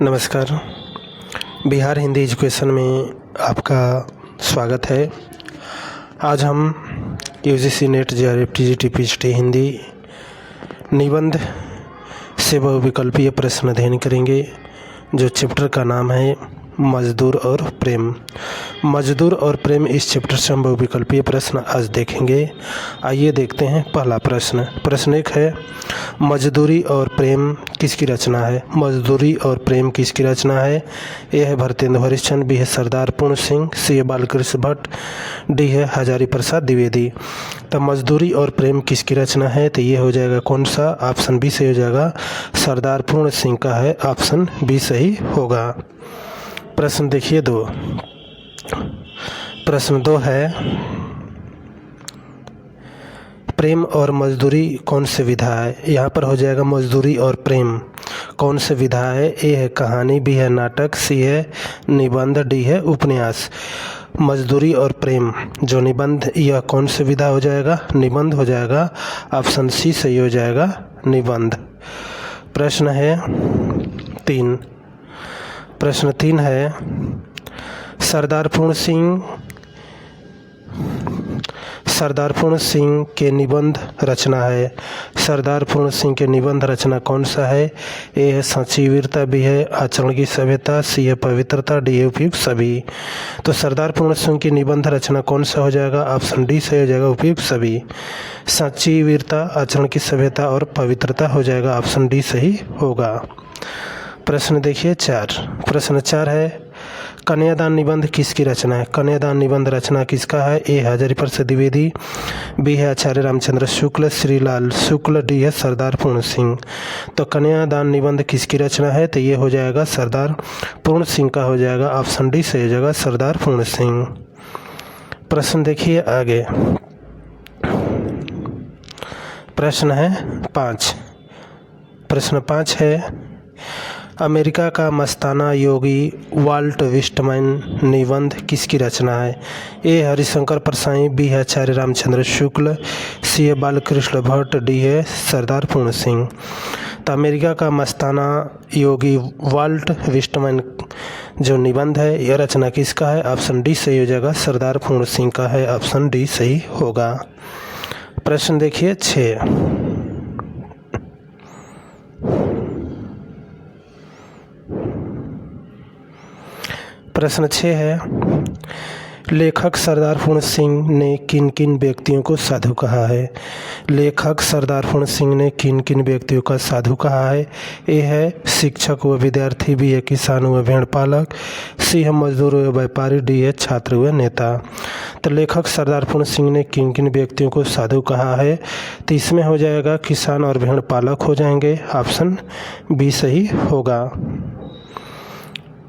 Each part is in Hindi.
नमस्कार। बिहार हिंदी एजुकेशन में आपका स्वागत है। आज हम UGC net JRF TGT PhD Hindi निबंध से बहुविकल्पीय प्रश्न अध्ययन करेंगे, जो चैप्टर का नाम है मजदूर और प्रेम। मजदूर और प्रेम इस चैप्टर से हम बहुविकल्पीय प्रश्न आज देखेंगे। आइए देखते हैं पहला प्रश्न। प्रश्न एक है, मजदूरी और प्रेम किसकी रचना है? मजदूरी और प्रेम किसकी रचना है? ए है भरतेंदु हरिश्चंद्र, बी है सरदार पूर्ण सिंह, सी है बालकृष्ण भट्ट, डी है हजारी प्रसाद द्विवेदी। तो मजदूरी और प्रेम किसकी रचना है? तो ये हो जाएगा कौन सा? ऑप्शन बी सही हो जाएगा, सरदार पूर्ण सिंह का है, ऑप्शन बी सही होगा। प्रश्न देखिए दो। प्रश्न दो है, प्रेम और मजदूरी कौन से विधा है? यहाँ पर हो जाएगा मजदूरी और प्रेम कौन से विधा है? ए है कहानी, बी है नाटक, सी है निबंध, डी है उपन्यास। मजदूरी और प्रेम जो निबंध, यह कौन से विधा हो जाएगा? निबंध हो जाएगा, ऑप्शन सी सही हो जाएगा, निबंध। प्रश्न है तीन। प्रश्न तीन है, सरदार पूर्ण सिंह के निबंध रचना है। सरदार पूर्ण सिंह के निबंध रचना कौन सा है? ए है सच्ची वीरता, बी है आचरण की सभ्यता, सी है पवित्रता, डी है उपयुक्त सभी। तो सरदार पूर्ण सिंह की निबंध रचना कौन सा हो जाएगा? ऑप्शन डी सही हो जाएगा, उपयुक्त सभी। सच्ची वीरता, आचरण की सभ्यता और पवित्रता हो जाएगा, ऑप्शन डी सही होगा। प्रश्न देखिए चार। प्रश्न चार है, कन्यादान निबंध किसकी रचना है? कन्यादान निबंध रचना किसका है? ए हजारी प्रसाद द्विवेदी, बी है आचार्य रामचंद्र शुक्ल, श्रीलाल शुक्ल, डी है सरदार पूर्ण सिंह। तो कन्यादान निबंध किसकी रचना है? तो ये हो जाएगा सरदार पूर्ण सिंह का हो जाएगा, ऑप्शन डी सही हो जाएगा, सरदार पूर्ण सिंह। प्रश्न देखिए आगे। प्रश्न है पाँच। प्रश्न पाँच है, अमेरिका का मस्ताना योगी वाल्ट विस्टमैन निबंध किसकी रचना है? ए हरिशंकर परसाई, बी है आचार्य रामचंद्र शुक्ल, सी है बालकृष्ण भट्ट, डी है सरदार पूर्ण सिंह। तो अमेरिका का मस्ताना योगी वाल्ट विस्टमैन जो निबंध है, यह रचना किसका है? ऑप्शन डी सही हो जाएगा, सरदार पूर्ण सिंह का है, ऑप्शन डी सही होगा। प्रश्न देखिए 6। प्रश्न 6 है, लेखक सरदार पूर्ण सिंह ने किन किन व्यक्तियों को साधु कहा है? लेखक सरदार पूर्ण सिंह ने किन किन व्यक्तियों का साधु कहा है? ए है शिक्षक व विद्यार्थी, बी है किसान व भेड़ पालक, सी है मजदूर व व्यापारी, डी है छात्र व नेता। तो लेखक सरदार पूर्ण सिंह ने किन किन व्यक्तियों को साधु कहा है? तो इसमें हो जाएगा किसान और भेड़ पालक हो जाएंगे, ऑप्शन बी सही होगा।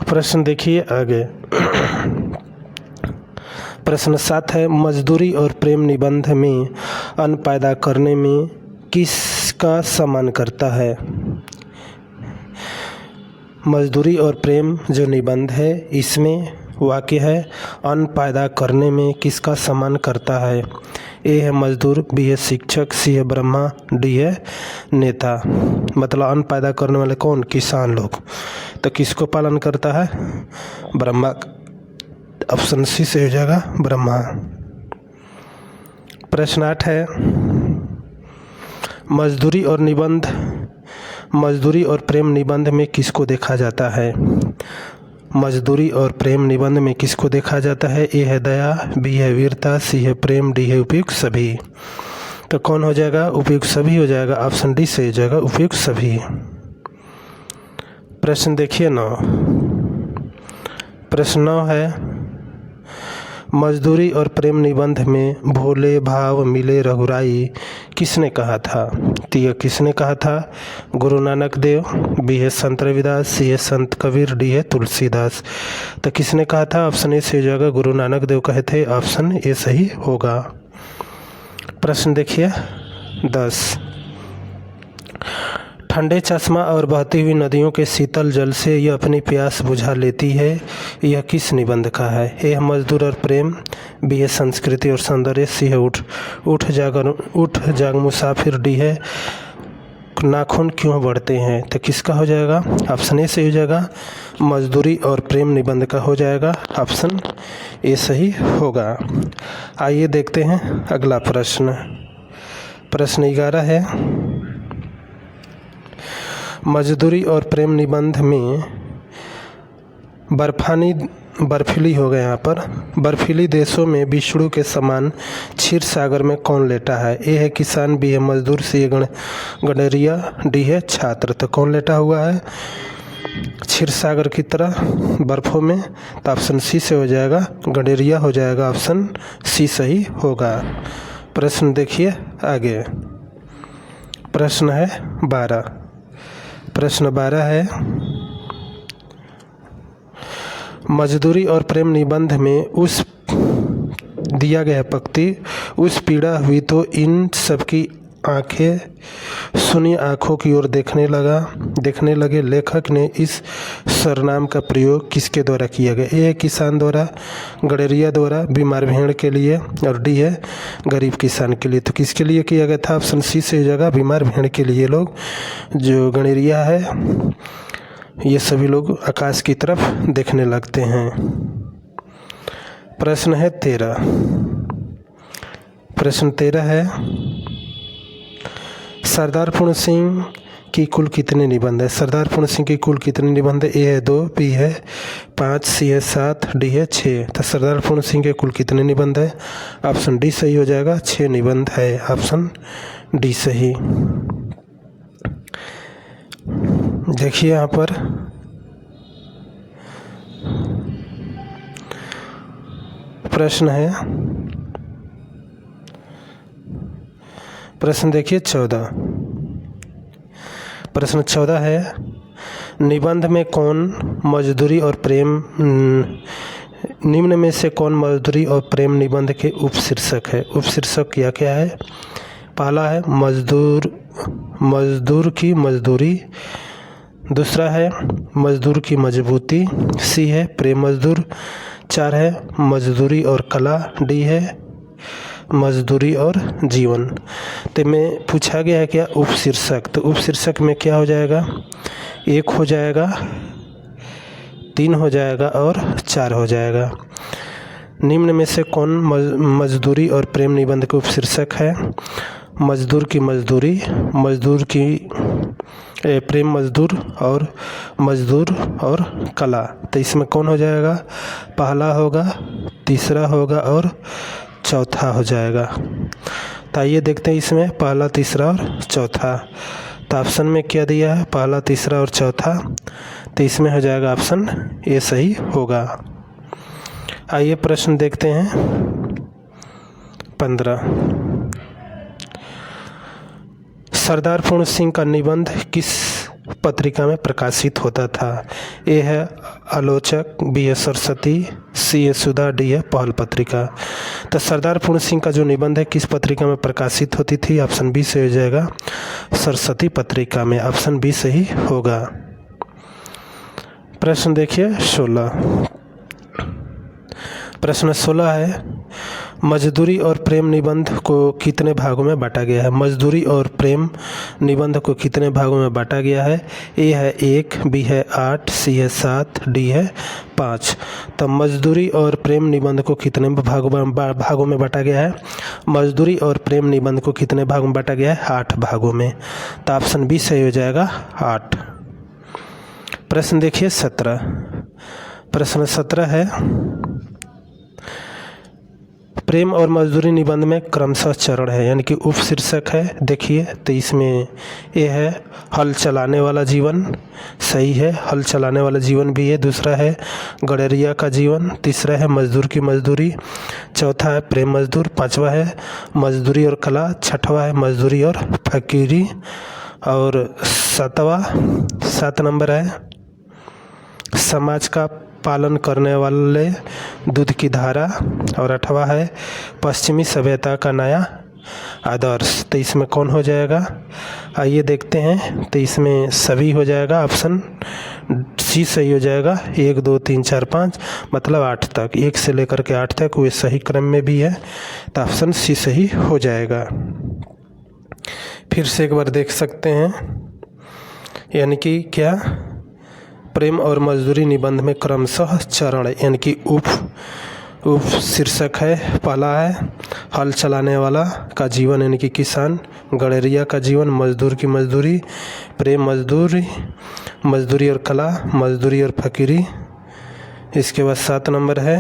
प्रश्न देखिए आगे। प्रश्न 7 है, मजदूरी और प्रेम निबंध में अन्न पैदा करने में किसका सम्मान करता है? मजदूरी और प्रेम जो निबंध है, इसमें वाक्य है अन्न पैदा करने में किसका सम्मान करता है? ए है मजदूर, बी है शिक्षक, सी है ब्रह्मा, डी है नेता। मतलब अन्न पैदा करने वाले कौन? किसान लोग। तो किसको पालन करता है? ब्रह्मा, ऑप्शन सी से हो जाएगा, ब्रह्मा। प्रश्न 8 है, मजदूरी और प्रेम निबंध में किसको देखा जाता है? मजदूरी और प्रेम निबंध में किसको देखा जाता है? ए है दया, बी है वीरता, सी है प्रेम, डी है उपयुक्त सभी। तो कौन हो जाएगा? उपयुक्त सभी हो जाएगा, ऑप्शन डी से हो जाएगा, उपयुक्त सभी। प्रश्न देखिए 9। प्रश्न 9 है, मजदूरी और प्रेम निबंध में भोले भाव मिले रघुराई किसने कहा था? तो यह किसने कहा था? गुरु नानक देव, बी है संत रविदास, सी है संत कबीर, डी है तुलसीदास। तो किसने कहा था? ऑप्शन ए से हो जाएगा, गुरु नानक देव कहे थे, ऑप्शन ए सही होगा। प्रश्न देखिए 10। ठंडे चश्मा और बहती हुई नदियों के शीतल जल से यह अपनी प्यास बुझा लेती है, यह किस निबंध का है? ए है मजदूर और प्रेम, बी है संस्कृति और सौंदर्य, सी है उठ जाग मुसाफिर, डी है नाखून क्यों बढ़ते हैं? तो किसका हो जाएगा? ऑप्शन ए सही हो जाएगा। मजदूरी और प्रेम निबंध का हो जाएगा। ऑप्शन ए सही होगा। आइए देखते हैं अगला प्रश्न। प्रश्न 11 है, मजदूरी और प्रेम निबंध में बर्फीली हो गए। यहाँ पर बर्फीली देशों में विष्णु के समान क्षीर सागर में कौन लेटा है? ए है किसान, बी है मजदूर, सी है गणेरिया, डी है छात्र। तो कौन लेटा हुआ है क्षीर सागर की तरह बर्फों में? तो ऑप्शन सी से हो जाएगा, गणेरिया हो जाएगा। ऑप्शन सी सही होगा। प्रश्न देखिए आगे। प्रश्न है 12। प्रश्न 12 है, मजदूरी और प्रेम निबंध में उस दिया गया पंक्ति, उस पीड़ा हुई तो इन सबकी आंखें सुनी आंखों की ओर देखने लगे। लेखक ने इस सरनाम का प्रयोग किसके द्वारा किया गया? ए है किसान द्वारा, गणेरिया द्वारा, बीमार भेड़ के लिए, और डी है गरीब किसान के लिए। तो किसके लिए किया गया था? ऑप्शन सी से हो जाएगा, बीमार भेड़ के लिए। लोग जो गणेरिया है ये सभी लोग आकाश की तरफ देखने लगते हैं। प्रश्न है 13। प्रश्न 13 है, सरदार पूर्ण सिंह की कुल कितने निबंध है? सरदार पूर्ण सिंह की कुल कितने निबंध है? ए है 2, बी है 5, सी है 7, डी है 6। तो सरदार पूर्ण सिंह के कुल कितने निबंध है? ऑप्शन डी सही हो जाएगा, 6 निबंध है। ऑप्शन डी सही। देखिए यहाँ पर प्रश्न है, प्रश्न देखिए 14। प्रश्न 14 है, निबंध में कौन मजदूरी और प्रेम, निम्न में से कौन मजदूरी और प्रेम निबंध के उपशीर्षक है? उपशीर्षक क्या है? पहला है मजदूर की मजदूरी, दूसरा है मजदूर की मजबूती, सी है प्रेम मजदूर, 4 है मजदूरी और कला, डी है मजदूरी और जीवन। तो में पूछा गया है क्या उपशीर्षक? तो उपशीर्षक में क्या हो जाएगा? 1 हो जाएगा, 3 हो जाएगा और 4 हो जाएगा। निम्न में से कौन मजदूरी और प्रेम निबंध के उपशीर्षक है? मजदूर की मजदूरी, मजदूर की प्रेम मजदूर और मजदूर और कला। तो इसमें कौन हो जाएगा? पहला होगा, तीसरा होगा और चौथा हो जाएगा। तो आइए देखते हैं इसमें पहला, तीसरा और चौथा। तो ऑप्शन में क्या दिया है? पहला, तीसरा और चौथा। तो इसमें हो जाएगा ऑप्शन ए सही होगा। आइए प्रश्न देखते हैं 15। सरदार पूर्ण सिंह का निबंध किस पत्रिका में प्रकाशित होता था? ए है आलोचक, बी है सरस्वती, सी है सुधा, डी है पहल पत्रिका। तो सरदार पूर्ण सिंह का जो निबंध है किस पत्रिका में प्रकाशित होती थी? ऑप्शन बी से हो जाएगा, सरस्वती पत्रिका में। ऑप्शन बी सही होगा। प्रश्न देखिए 16। प्रश्न 16 है, मजदूरी और प्रेम निबंध को कितने भागों में बांटा गया है? मजदूरी और प्रेम निबंध को कितने भागों में बांटा गया है? ए है 1, बी है 8, सी है 7, डी है 5। तो मजदूरी और प्रेम निबंध को कितने भागों में बांटा गया है? मजदूरी और प्रेम निबंध को कितने भागों में बांटा गया है? 8 भागों में। तो ऑप्शन बी सही हो जाएगा, 8। प्रश्न देखिए 17। प्रश्न 17 है, प्रेम और मजदूरी निबंध में क्रमशः चरण है, यानी कि उपशीर्षक है। देखिए तो इसमें ए है हल चलाने वाला जीवन, सही है, हल चलाने वाला जीवन भी है। दूसरा है गणेरिया का जीवन, तीसरा है मजदूर की मजदूरी, चौथा है प्रेम मजदूर, पांचवा है मजदूरी और कला, छठवा है मजदूरी और फकीरी, और 7 नंबर है समाज का पालन करने वाले दूध की धारा, और 8वां है पश्चिमी सभ्यता का नया आदर्श। तो इसमें कौन हो जाएगा? आइए देखते हैं। तो इसमें सभी हो जाएगा, ऑप्शन सी सही हो जाएगा। 1 2 3 4 5 मतलब 8 तक, 1 से लेकर के 8 तक वे सही क्रम में भी है। तो ऑप्शन सी सही हो जाएगा। फिर से एक बार देख सकते हैं, यानी कि क्या, प्रेम और मजदूरी निबंध में क्रमशः चरण यानी कि उप शीर्षक है। पहला है हल चलाने वाला का जीवन यानी कि किसान, गड़ेरिया का जीवन, मजदूर की मजदूरी, प्रेम मजदूरी, मजदूरी और कला, मजदूरी और फकीरी। इसके बाद 7 नंबर है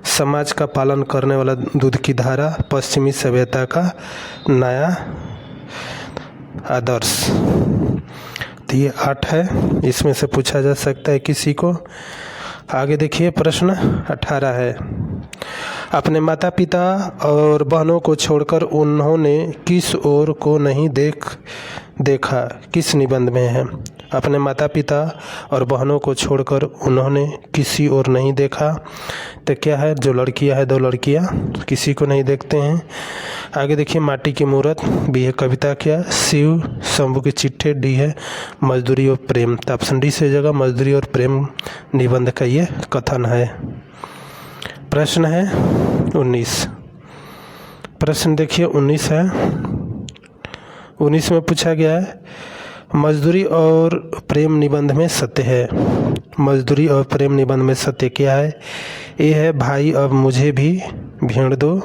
समाज का पालन करने वाला दूध की धारा, पश्चिमी सभ्यता का नया आदर्श। तो ये 8 है, इसमें से पूछा जा सकता है किसी को। आगे देखिए प्रश्न 18 है, अपने माता पिता और बहनों को छोड़कर उन्होंने किस ओर को नहीं देखा, किस निबंध में है। अपने माता पिता और बहनों को छोड़कर उन्होंने किसी और नहीं देखा, तो क्या है, जो लड़कियां है 2 लड़कियां किसी को नहीं देखते हैं। आगे देखिए माटी की मूरत, बी है कविता क्या, शिव शंभू के चिट्ठे, डी है मजदूरी और प्रेम। तो ऑप्शन डी से जगह मजदूरी और प्रेम निबंध का ये कथन है। प्रश्न है 19, प्रश्न देखिए 19 है, 19 में पूछा गया है मजदूरी और प्रेम निबंध में सत्य है। मजदूरी और प्रेम निबंध में सत्य क्या है। ए है भाई अब मुझे भी भेड़ दो,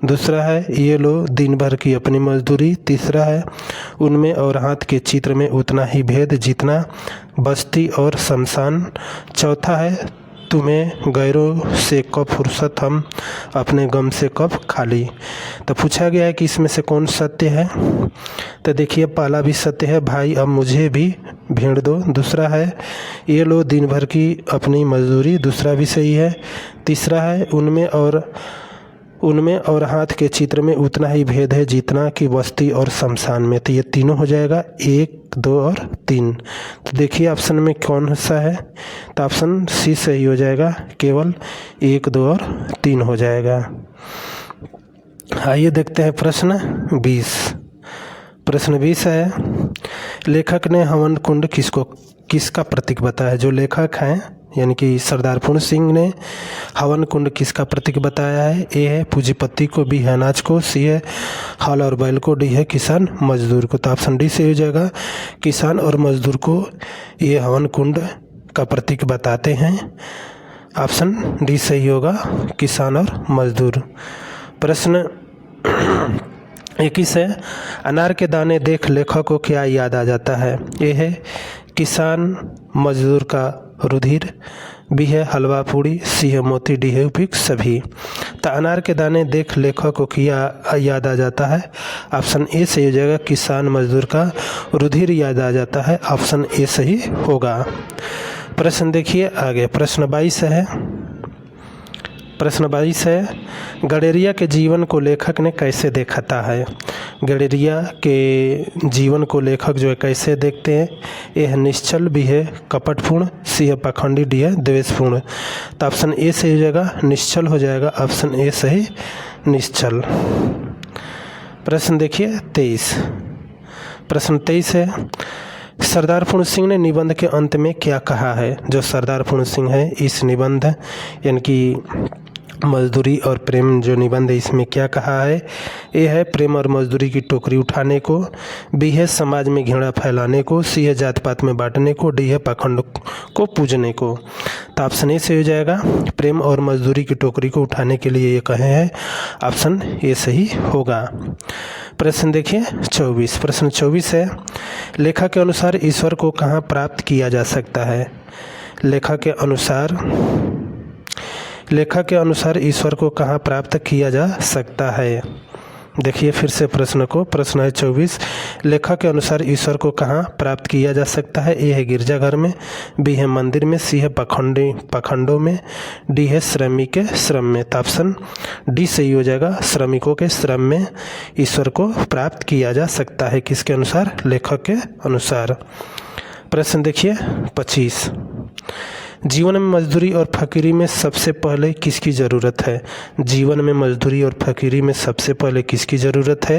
दूसरा है ये लो दिन भर की अपनी मजदूरी, तीसरा है उनमें और हाथ के चित्र में उतना ही भेद जितना बस्ती और शमशान, चौथा है तुम्हें गैरों से कब फुर्सत हम अपने गम से कब खाली। तो पूछा गया है कि इसमें से कौन सत्य है। तो देखिए पहला भी सत्य है, भाई अब मुझे भी भेड़ दो, दूसरा है ये लो दिन भर की अपनी मजदूरी, दूसरा भी सही है, तीसरा है उनमें और हाथ के चित्र में उतना ही भेद है जितना कि बस्ती और शमशान में। तो ये तीनों हो जाएगा, 1, 2 और 3। तो देखिए ऑप्शन में कौन सा है, तो ऑप्शन सी सही हो जाएगा, केवल 1, 2 और 3 हो जाएगा। आइए देखते हैं प्रश्न 20। प्रश्न 20 है, लेखक ने हवन कुंड किसका प्रतीक बताया है। जो लेखक हैं यानी कि सरदार पूर्ण सिंह ने हवन कुंड किसका प्रतीक बताया है। ए है पूंजीपति को, बी है अनाज को, सी है हल और बैल को, डी है किसान मजदूर को। तो ऑप्शन डी से हो जाएगा, किसान और मजदूर को ये हवन कुंड का प्रतीक बताते हैं। ऑप्शन डी सही होगा, किसान और मजदूर। प्रश्न 21 है, अनार के दाने देख लेखक को क्या याद आ जाता है। ए है किसान मजदूर का रुधिर, बी है हलवा पूड़ी, सी है मोती, डी है उपयुक्त सभी। तो अनार के दाने देख लेखक को क्या याद आ जाता है। ऑप्शन ए सही हो जाएगा, किसान मजदूर का रुधिर याद आ जाता है। ऑप्शन ए सही होगा। प्रश्न देखिए आगे, प्रश्न 22 है, प्रश्न 22 है, गडेरिया के जीवन को लेखक ने कैसे देखता है। गडेरिया के जीवन को लेखक जो है कैसे देखते हैं। ए है निश्चल, बी है कपटपूर्ण, सी है पाखंडी, डी है द्वेषपूर्ण। तो ऑप्शन ए सही हो जाएगा, निश्चल हो जाएगा। ऑप्शन ए सही, निश्चल। प्रश्न देखिए 23, प्रश्न 23 है, सरदार पूर्ण सिंह ने निबंध के अंत में क्या कहा है। जो सरदार पूर्ण सिंह है इस निबंध यानी कि मजदूरी और प्रेम जो निबंध है इसमें क्या कहा है। ए है प्रेम और मजदूरी की टोकरी उठाने को, बी है समाज में घृणा फैलाने को, सी है जात पात में बांटने को, डी है पाखंड को पूजने को। तो ऑप्शन ए से हो जाएगा, प्रेम और मजदूरी की टोकरी को उठाने के लिए ये कहे हैं। ऑप्शन ए सही होगा। प्रश्न देखिए 24, प्रश्न 24 है, लेखक के अनुसार ईश्वर को कहाँ प्राप्त किया जा सकता है। लेखक के अनुसार ईश्वर को कहाँ प्राप्त किया जा सकता है। देखिए फिर से प्रश्न को, प्रश्न है 24, लेखक के अनुसार ईश्वर को कहाँ प्राप्त किया जा सकता है। ए है गिरजाघर में, बी है मंदिर में, सी है पाखंडों में, डी है श्रमिक के श्रम में। तो ऑप्शन डी सही हो जाएगा, श्रमिकों के श्रम में ईश्वर को प्राप्त किया जा सकता है। किसके अनुसार, लेखक के अनुसार। प्रश्न देखिए 25, जीवन में मजदूरी और फकीरी में सबसे पहले किसकी ज़रूरत है। जीवन में मजदूरी और फकीरी में सबसे पहले किसकी ज़रूरत है।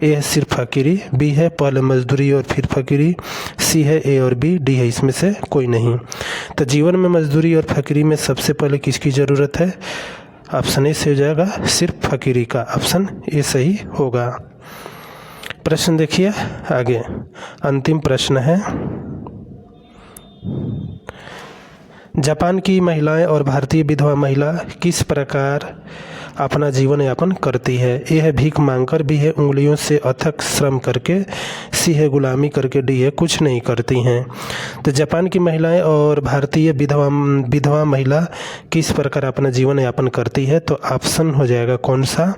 ए है सिर्फ फकीरी, बी है पहले मजदूरी और फिर फकीरी, सी है ए और बी, डी है इसमें से कोई नहीं। तो जीवन में मजदूरी और फकीरी में सबसे पहले किसकी ज़रूरत है। ऑप्शन ए से हो जाएगा, सिर्फ फकीरी का। ऑप्शन ए सही होगा। प्रश्न देखिए आगे, अंतिम प्रश्न है, जापान की महिलाएं और भारतीय विधवा महिला किस प्रकार अपना जीवन यापन करती है? ए है भीख मांगकर, बी है उंगलियों से अथक श्रम करके, सी है गुलामी करके, डी है कुछ नहीं करती हैं। तो जापान की महिलाएं और भारतीय विधवा महिला किस प्रकार अपना जीवन यापन करती है? तो ऑप्शन हो जाएगा कौन सा?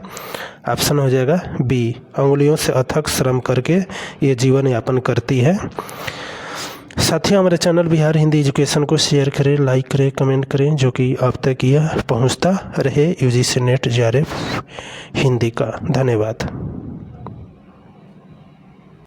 ऑप्शन हो जाएगा बी, उंगलियों से अथक श्रम करके ये जीवन यापन करती है। साथियों, हमारे चैनल बिहार हिंदी एजुकेशन को शेयर करें, लाइक करें, कमेंट करें, जो कि आप तक यह पहुंचता रहे यूजीसी नेट जेआरएफ हिंदी का। धन्यवाद।